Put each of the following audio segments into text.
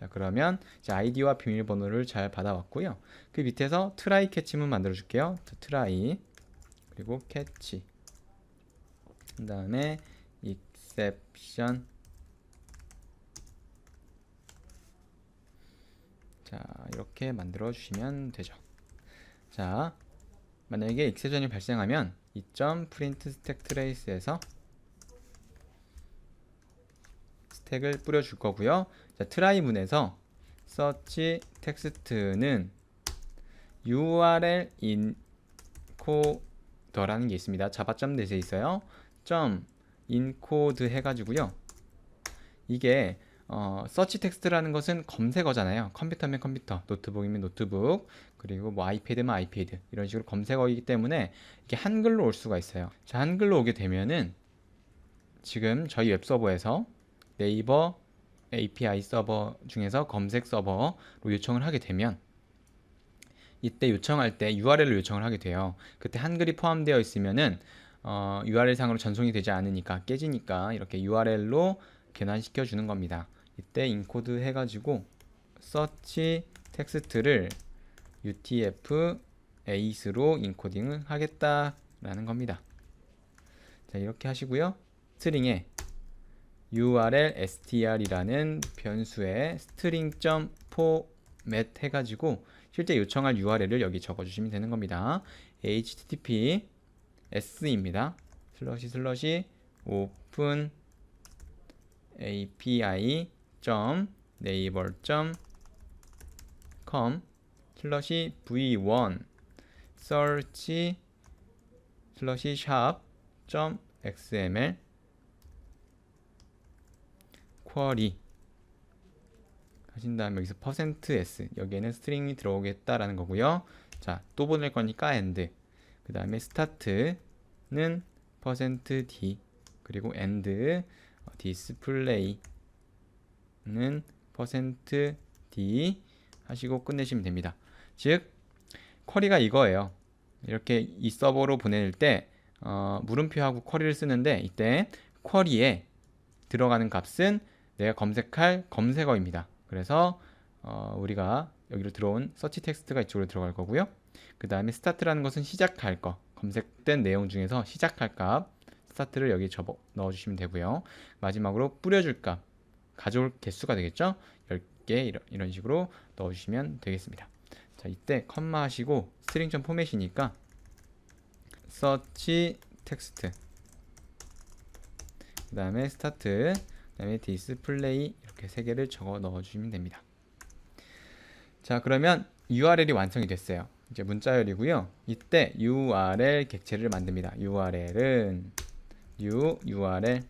자, 그러면 이제 아이디와 비밀번호를 잘 받아왔고요. 그 밑에서 트라이 캐치문 만들어 줄게요. 자, 트라이 그리고 캐치 그 다음에 exception. 자, 이렇게 만들어 주시면 되죠. 자, 만약에 exception이 발생하면 이 점 print stack trace에서 스택을 뿌려 줄 거고요. 자, 트라이 문에서 search 텍스트는 url encoder라는 게 있습니다. 자바.net에 있어요. 점 encode 해가지고요. 이게 서치 텍스트라는 것은 검색어잖아요. 컴퓨터면 컴퓨터, 노트북이면 노트북, 그리고 뭐 아이패드면 아이패드 이런 식으로 검색어이기 때문에 이게 한글로 올 수가 있어요. 자, 한글로 오게 되면은 지금 저희 웹서버에서 네이버 API 서버 중에서 검색 서버로 요청을 하게 되면 이때 요청할 때 URL로 요청을 하게 돼요. 그때 한글이 포함되어 있으면은 URL 상으로 전송이 되지 않으니까 깨지니까 이렇게 URL로 변환시켜 주는 겁니다. 이때 인코드 해가지고 서치 텍스트를 UTF-8로 인코딩을 하겠다라는 겁니다. 자, 이렇게 하시고요. 스트링에 url str이라는 변수에 string.format 해가지고 실제 요청할 URL을 여기 적어주시면 되는 겁니다. https // open api.naver.com v1 search /shop.xml 쿼리 하신 다음에 여기서 %s 여기에는 스트링이 들어오겠다라는 거고요. 자, 또 보낼 거니까 and 그 다음에 start는 %d 그리고 and display는 %d 하시고 끝내시면 됩니다. 즉 쿼리가 이거예요. 이렇게 이 서버로 보낼 때 물음표하고 쿼리를 쓰는데 이때 쿼리에 들어가는 값은 내가 검색할 검색어입니다. 그래서 우리가 여기로 들어온 서치 텍스트가 이쪽으로 들어갈 거고요. 그 다음에 스타트라는 것은 시작할 거, 검색된 내용 중에서 시작할 값 스타트를 여기 넣어주시면 되고요. 마지막으로 뿌려줄 값, 가져올 개수가 되겠죠. 10개 이런 식으로 넣어주시면 되겠습니다. 자, 이때 컴마 하시고 string.format이니까 search 텍스트 그 다음에 스타트 그 다음에 디스플레이 이렇게 세 개를 적어 넣어주시면 됩니다. 자, 그러면 URL이 완성이 됐어요. 이제 문자열이고요. 이때 URL 객체를 만듭니다. URL은 URL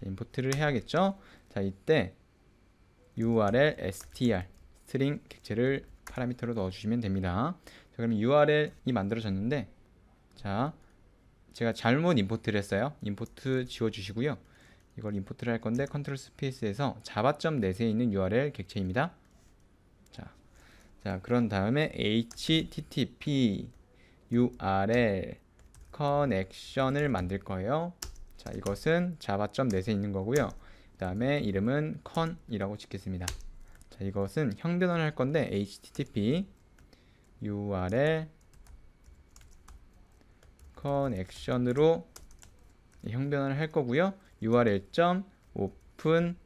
임포트를 해야겠죠. 자, 이때 URL str 스트링 객체를 파라미터로 넣어주시면 됩니다. 자, 그럼 URL이 만들어졌는데 자, 제가 잘못 임포트를 했어요. 임포트 지워주시고요. 이걸 임포트를 할 건데 컨트롤 스페이스에서 java.net에 있는 URL 객체입니다. 자, 그런 다음에 http URL connection을 만들 거예요. 자, 이것은 java.net에 있는 거고요. 그 다음에 이름은 con이라고 짓겠습니다. 자, 이것은 형변환을 할 건데 http URL connection으로 형변환을 할 거고요. url.open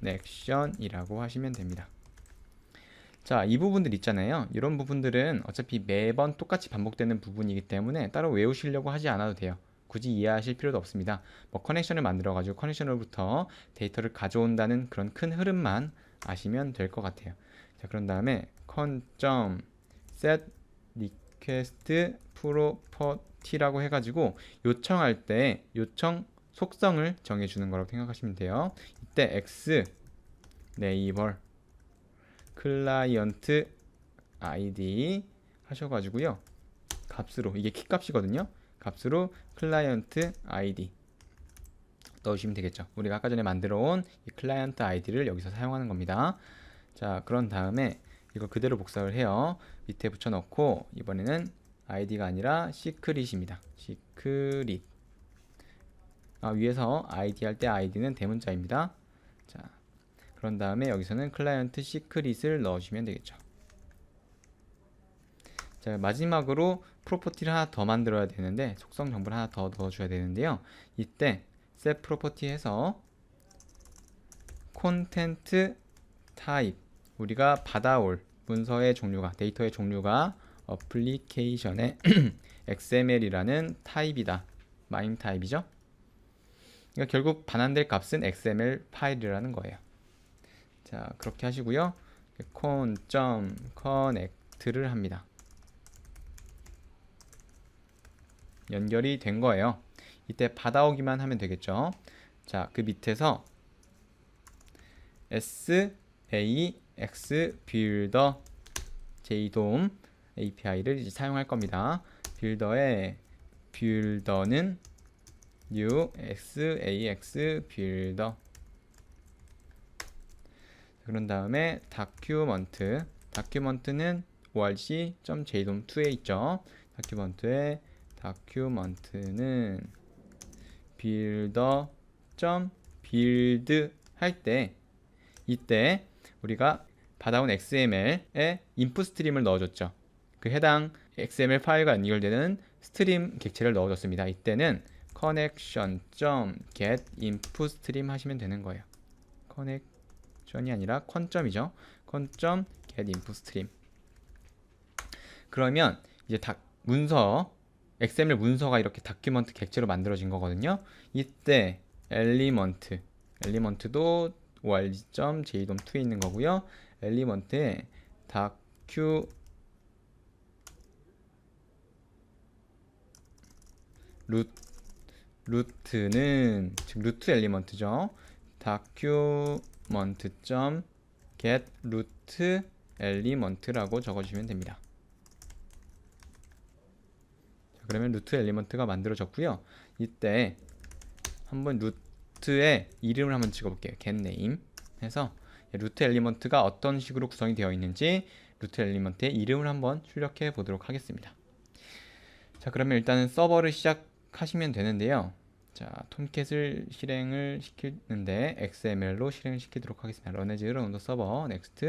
connection이라고 하시면 됩니다. 자, 이 부분들 있잖아요. 이런 부분들은 어차피 매번 똑같이 반복되는 부분이기 때문에 따로 외우시려고 하지 않아도 돼요. 굳이 이해하실 필요도 없습니다. 뭐 커넥션을 만들어 가지고 커넥션으로부터 데이터를 가져온다는 그런 큰 흐름만 아시면 될 것 같아요. 자, 그런 다음에 con.set request property라고 해가지고 요청할 때 요청 속성을 정해주는 거라고 생각하시면 돼요. 이때 x 네이버 클라이언트 id 하셔가지고요. 값으로 이게 키 값이거든요. 값으로 클라이언트 id 넣으시면 되겠죠. 우리가 아까 전에 만들어 온 이 클라이언트 아이디를 여기서 사용하는 겁니다. 자, 그런 다음에 이거 그대로 복사를 해요. 밑에 붙여넣고 이번에는 아이디가 아니라 시크릿입니다. 시크릿. 위에서 아이디 할 때 아이디는 대문자입니다. 자, 그런 다음에 여기서는 클라이언트 시크릿을 넣어주면 되겠죠. 자, 마지막으로 프로퍼티를 하나 더 만들어야 되는데, 속성 정보를 하나 더 넣어줘야 되는데요. 이때 set 프로퍼티에서 콘텐트 타입, 우리가 받아올 문서의 종류가, 데이터의 종류가 어플리케이션의 XML이라는 타입이다. 마인 타입이죠. 그러니까 결국 반환될 값은 XML 파일이라는 거예요. 자, 그렇게 하시고요. con.connect를 합니다. 연결이 된 거예요. 이때 받아오기만 하면 되겠죠. 자, 그 밑에서 SAX builder JDOM API를 이제 사용할 겁니다. builder는 new SAX builder. 그런 다음에 document는 org.jdom2에 있죠. document는 builder.build 할 때, 이때 우리가 받아온 XML에 인풋 스트림을 넣어줬죠. 그 해당 XML 파일과 연결되는 스트림 객체를 넣어줬습니다. 이때는 connection.get input stream 하시면 되는 거예요. connection이 아니라 con점이죠. con.get input stream. 그러면 이제 문서, XML 문서가 이렇게 다큐먼트 객체로 만들어진 거거든요. 이때 엘리먼트도 org.jdom2에 있는 거고요. 엘리먼트에 루트는 즉 루트 엘리먼트죠. document.get root element라고 적어주시면 됩니다. 자, 그러면 루트 엘리먼트가 만들어졌고요. 이때 한번 루트의 이름을 한번 찍어볼게요. getName 해서 루트 엘리먼트가 어떤 식으로 구성이 되어 있는지 루트 엘리먼트의 이름을 한번 출력해 보도록 하겠습니다. 자, 그러면 일단은 서버를 시작하시면 되는데요. 자, 톰캣을 실행을 시키는데 XML로 실행을 시키도록 하겠습니다. run as run the server next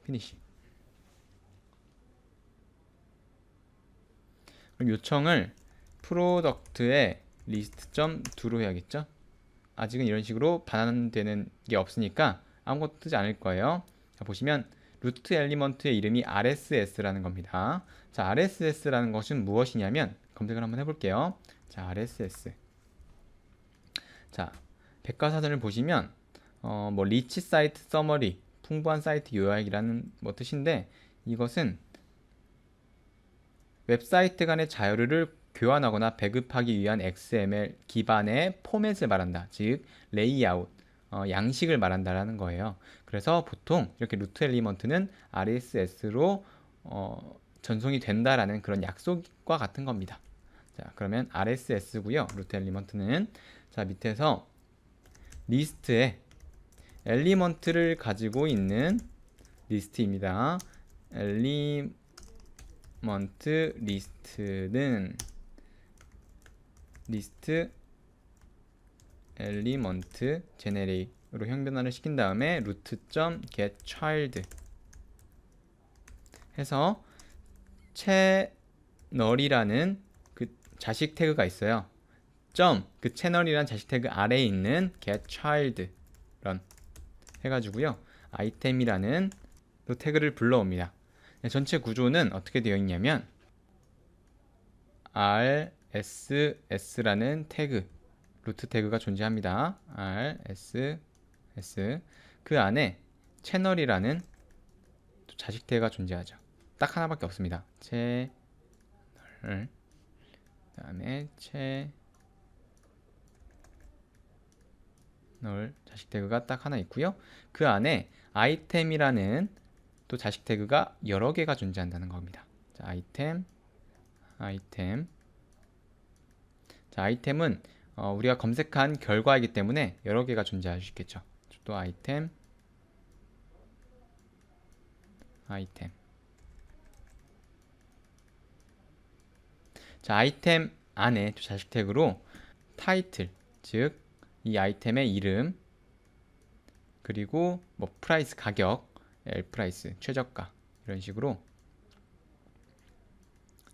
finish. 그럼 요청을 프로덕트의 list.do로 해야겠죠. 아직은 이런 식으로 반환되는 게 없으니까 아무것도 뜨지 않을 거예요. 자, 보시면 루트 엘리먼트의 이름이 RSS라는 겁니다. 자, RSS라는 것은 무엇이냐면 검색을 한번 해볼게요. 자, RSS. 자, 백과사전을 보시면 뭐 리치 사이트 서머리, 풍부한 사이트 요약이라는 뭐 뜻인데, 이것은 웹사이트 간의 자료를 교환하거나 배급하기 위한 XML 기반의 포맷을 말한다. 즉 레이아웃, 양식을 말한다라는 거예요. 그래서 보통 이렇게 루트 엘리먼트는 RSS로 전송이 된다라는 그런 약속과 같은 겁니다. 자, 그러면 RSS고요. 루트 엘리먼트는 자, 밑에서 리스트에 엘리먼트를 가지고 있는 리스트입니다. 엘리먼트 리스트는 리스트 엘리먼트 제네레이로 형변화를 시킨 다음에 root.getChild 해서 채널이라는 그 자식 태그가 있어요. 그 채널이란 자식 태그 아래에 있는 getChild run 해가지고요, 아이템이라는 또 태그를 불러옵니다. 전체 구조는 어떻게 되어 있냐면 RSS라는 태그, 루트 태그가 존재합니다. RSS. 그 안에 채널이라는 또 자식 태그가 존재하죠. 딱 하나밖에 없습니다. 채널. 그다음에 채널 자식 태그가 딱 하나 있고요. 그 안에 아이템이라는 또 자식 태그가 여러 개가 존재한다는 겁니다. 자, 아이템. 자, 아이템은 우리가 검색한 결과이기 때문에 여러 개가 존재할 수 있겠죠. 또 아이템. 자, 아이템 안에 또 자식 태그로 타이틀, 즉 이 아이템의 이름, 그리고 뭐 프라이스 가격, L 프라이스 최저가 이런 식으로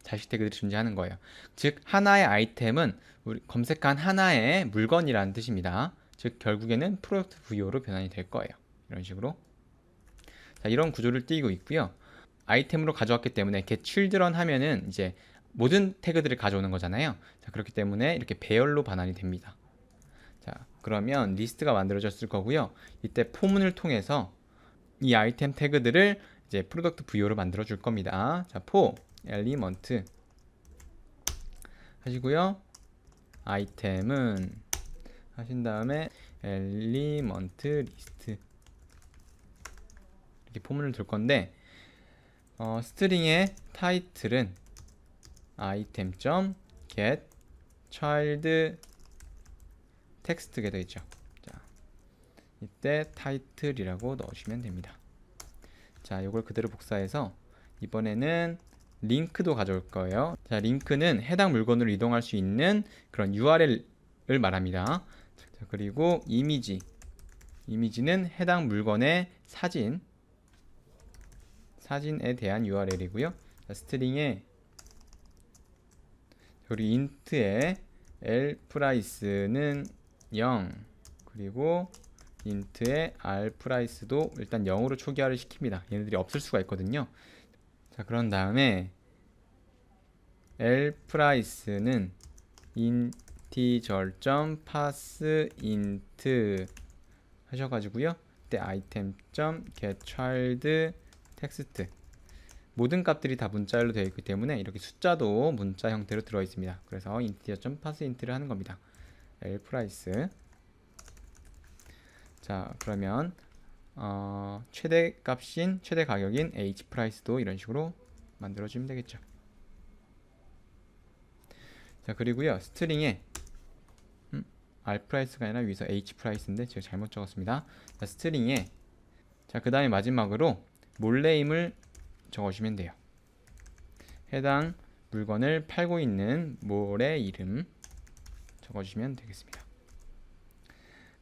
자식 태그들이 존재하는 거예요. 즉 하나의 아이템은 우리 검색한 하나의 물건이라는 뜻입니다. 즉 결국에는 프로덕트 VO로 변환이 될 거예요. 이런 식으로. 자, 이런 구조를 띄고 있고요. 아이템으로 가져왔기 때문에 get children 하면은 이제 모든 태그들을 가져오는 거잖아요. 자, 그렇기 때문에 이렇게 배열로 반환이 됩니다. 자, 그러면 리스트가 만들어졌을 거고요. 이때 포문을 통해서 이 아이템 태그들을 이제 프로덕트 VO로 만들어 줄 겁니다. 자, for element 하시고요. 아이템은 하신 다음에 element list 이렇게 포문을 둘 건데 스트링의 타이틀은 item.get child 텍스트가 되겠죠. 자, 이때 타이틀이라고 넣으시면 됩니다. 자, 이걸 그대로 복사해서 이번에는 링크도 가져올 거예요. 자, 링크는 해당 물건으로 이동할 수 있는 그런 URL을 말합니다. 자, 그리고 이미지는 해당 물건의 사진에 대한 URL이고요. 자, 스트링에 우리 int의 L 프라이스는 0 그리고 int의 R 프라이스도 일단 0으로 초기화를 시킵니다. 얘네들이 없을 수가 있거든요. 자, 그런 다음에 L 프라이스는 integer.parseInt 하셔가지고요. 그때 item.getChild text 모든 값들이 다 문자열로 되어 있기 때문에 이렇게 숫자도 문자 형태로 들어 있습니다. 그래서 integer.parseInt를 하는 겁니다. L 프라이스. 자, 그러면 최대 가격인 H 프라이스도 이런 식으로 만들어 주면 되겠죠. 자, 그리고요 스트링에 R 프라이스가 아니라 위에서 H 프라이스인데 제가 잘못 적었습니다. 자, 스트링에 자, 그 다음에 마지막으로 몰네임을 적어주시면 돼요. 해당 물건을 팔고 있는 몰의 이름 적어주시면 되겠습니다.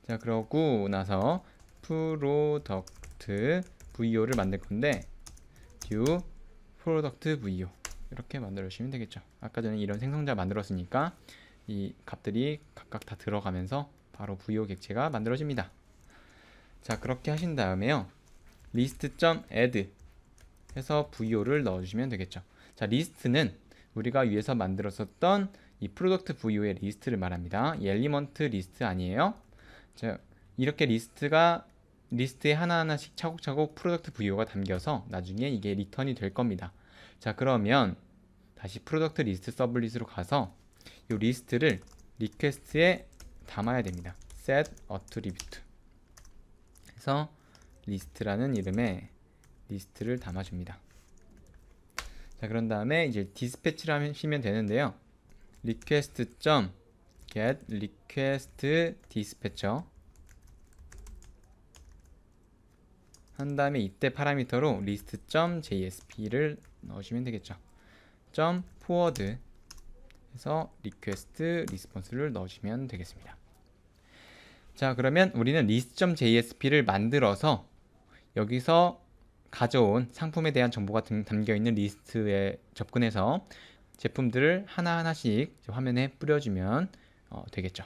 자, 그러고 나서 프로덕트 VO를 만들 건데 new 프로덕트 VO 이렇게 만들어 주시면 되겠죠. 아까 전에 이런 생성자 만들었으니까 이 값들이 각각 다 들어가면서 바로 VO 객체가 만들어집니다. 자, 그렇게 하신 다음에요 list.add 해서 VO를 넣어주시면 되겠죠. 자, 리스트는 우리가 위에서 만들었었던 이 프로덕트 VO의 리스트를 말합니다. 이 엘리먼트 리스트 아니에요? 자, 이렇게 리스트에 하나하나씩 차곡차곡 프로덕트 VO가 담겨서 나중에 이게 리턴이 될 겁니다. 자, 그러면 다시 프로덕트 리스트 서블릿으로 가서 이 리스트를 리퀘스트에 담아야 됩니다. set attribute 해서 리스트라는 이름의 리스트를 담아줍니다. 자, 그런 다음에 이제 디스패치를 하시면 되는데요. request.get request dispatcher 한 다음에 이때 파라미터로 list.jsp를 넣으시면 되겠죠. .forward 해서 request response를 넣으시면 되겠습니다. 자, 그러면 우리는 list.jsp를 만들어서 여기서 가져온 상품에 대한 정보가 담겨있는 리스트에 접근해서 제품들을 하나하나씩 화면에 뿌려주면 되겠죠.